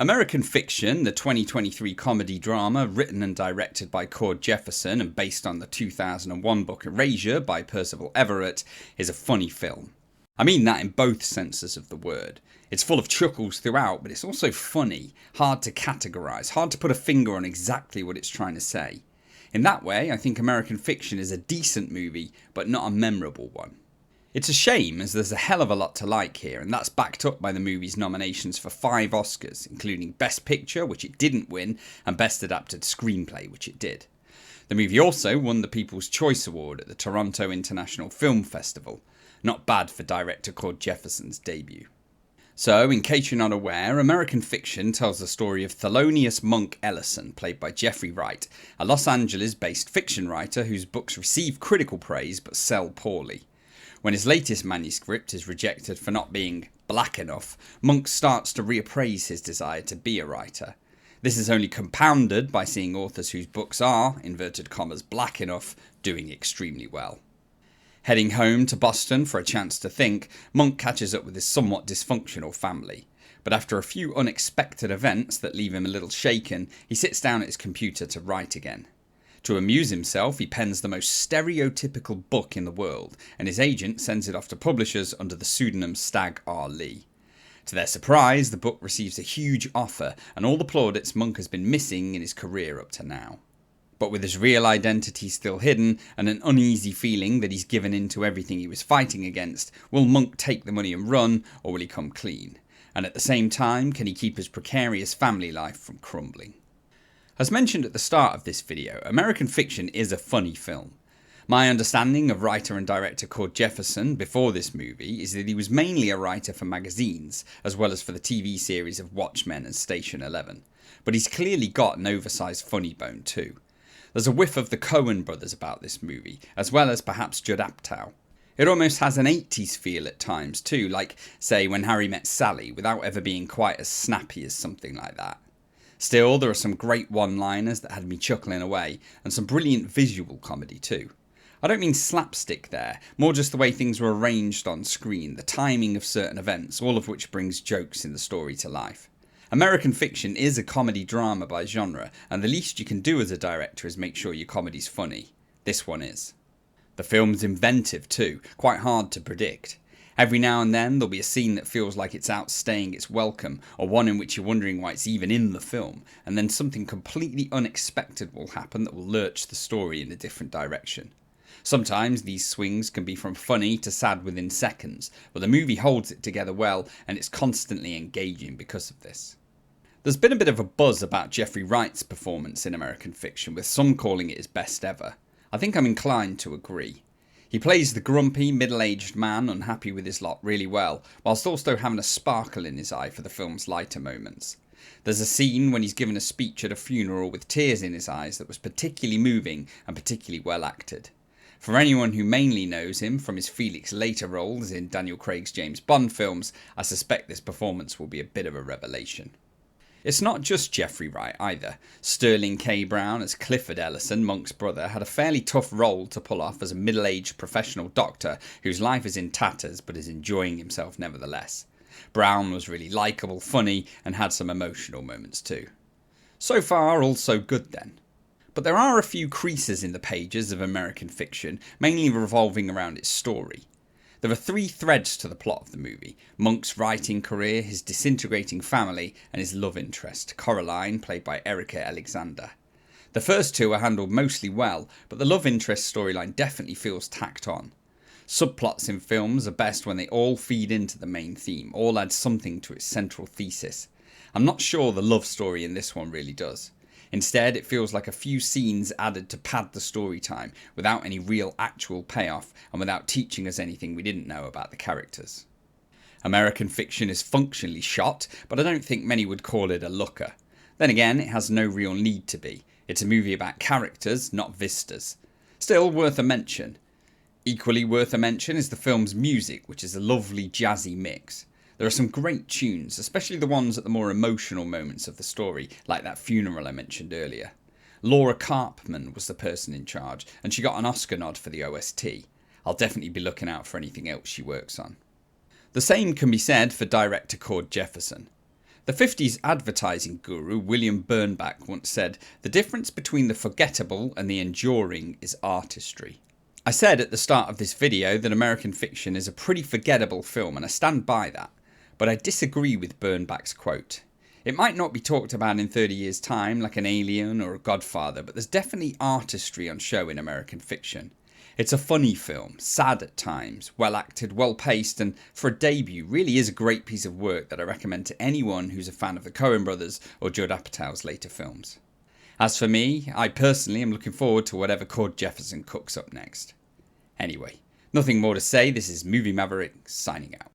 American Fiction, the 2023 comedy drama written and directed by Cord Jefferson and based on the 2001 book Erasure by Percival Everett, is a funny film. I mean that in both senses of the word. It's full of chuckles throughout, but it's also funny, hard to categorise, hard to put a finger on exactly what it's trying to say. In that way, I think American Fiction is a decent movie, but not a memorable one. It's a shame, as there's a hell of a lot to like here, and that's backed up by the movie's nominations for 5 Oscars, including Best Picture, which it didn't win, and Best Adapted Screenplay, which it did. The movie also won the People's Choice Award at the Toronto International Film Festival. Not bad for director Cord Jefferson's debut. So, in case you're not aware, American Fiction tells the story of Thelonious Monk Ellison, played by Jeffrey Wright, a Los Angeles-based fiction writer whose books receive critical praise but sell poorly. When his latest manuscript is rejected for not being black enough, Monk starts to reappraise his desire to be a writer. This is only compounded by seeing authors whose books are, inverted commas, black enough, doing extremely well. Heading home to Boston for a chance to think, Monk catches up with his somewhat dysfunctional family. But after a few unexpected events that leave him a little shaken, he sits down at his computer to write again. To amuse himself, he pens the most stereotypical book in the world, and his agent sends it off to publishers under the pseudonym Stagg R. Lee. To their surprise, the book receives a huge offer, and all the plaudits Monk has been missing in his career up to now. But with his real identity still hidden, and an uneasy feeling that he's given in to everything he was fighting against, will Monk take the money and run, or will he come clean? And at the same time, can he keep his precarious family life from crumbling? As mentioned at the start of this video, American Fiction is a funny film. My understanding of writer and director Cord Jefferson before this movie is that he was mainly a writer for magazines, as well as for the TV series of Watchmen and Station 11. But he's clearly got an oversized funny bone too. There's a whiff of the Coen brothers about this movie, as well as perhaps Judd Apatow. It almost has an 80s feel at times too, like, say, When Harry Met Sally, without ever being quite as snappy as something like that. Still, there are some great one-liners that had me chuckling away, and some brilliant visual comedy too. I don't mean slapstick there, more just the way things were arranged on screen, the timing of certain events, all of which brings jokes in the story to life. American Fiction is a comedy drama by genre, and the least you can do as a director is make sure your comedy's funny. This one is. The film's inventive too, quite hard to predict. Every now and then there'll be a scene that feels like it's outstaying its welcome, or one in which you're wondering why it's even in the film, and then something completely unexpected will happen that will lurch the story in a different direction. Sometimes these swings can be from funny to sad within seconds, but the movie holds it together well, and it's constantly engaging because of this. There's been a bit of a buzz about Jeffrey Wright's performance in American Fiction, with some calling it his best ever. I think I'm inclined to agree. He plays the grumpy, middle-aged man unhappy with his lot really well, whilst also having a sparkle in his eye for the film's lighter moments. There's a scene when he's given a speech at a funeral with tears in his eyes that was particularly moving and particularly well acted. For anyone who mainly knows him from his Felix Leiter roles in Daniel Craig's James Bond films, I suspect this performance will be a bit of a revelation. It's not just Jeffrey Wright either. Sterling K. Brown as Clifford Ellison, Monk's brother, had a fairly tough role to pull off as a middle-aged professional doctor whose life is in tatters but is enjoying himself nevertheless. Brown was really likeable, funny, and had some emotional moments too. So far, all so good then. But there are a few creases in the pages of American Fiction, mainly revolving around its story. There are 3 threads to the plot of the movie: Monk's writing career, his disintegrating family, and his love interest, Coraline, played by Erica Alexander. The first 2 are handled mostly well, but the love interest storyline definitely feels tacked on. Subplots in films are best when they all feed into the main theme, all add something to its central thesis. I'm not sure the love story in this one really does. Instead, it feels like a few scenes added to pad the story time, without any real actual payoff, and without teaching us anything we didn't know about the characters. American Fiction is functionally shot, but I don't think many would call it a looker. Then again, it has no real need to be. It's a movie about characters, not vistas. Still worth a mention. Equally worth a mention is the film's music, which is a lovely jazzy mix. There are some great tunes, especially the ones at the more emotional moments of the story, like that funeral I mentioned earlier. Laura Karpman was the person in charge, and she got an Oscar nod for the OST. I'll definitely be looking out for anything else she works on. The same can be said for director Cord Jefferson. The 50s advertising guru William Bernbach once said, "The difference between the forgettable and the enduring is artistry." I said at the start of this video that American Fiction is a pretty forgettable film, and I stand by that, but I disagree with Bernbach's quote. It might not be talked about in 30 years' time like an Alien or a Godfather, but there's definitely artistry on show in American Fiction. It's a funny film, sad at times, well acted, well paced, and for a debut really is a great piece of work that I recommend to anyone who's a fan of the Coen brothers or Judd Apatow's later films. As for me, I personally am looking forward to whatever Cord Jefferson cooks up next. Anyway, nothing more to say. This is Movie Maverick signing out.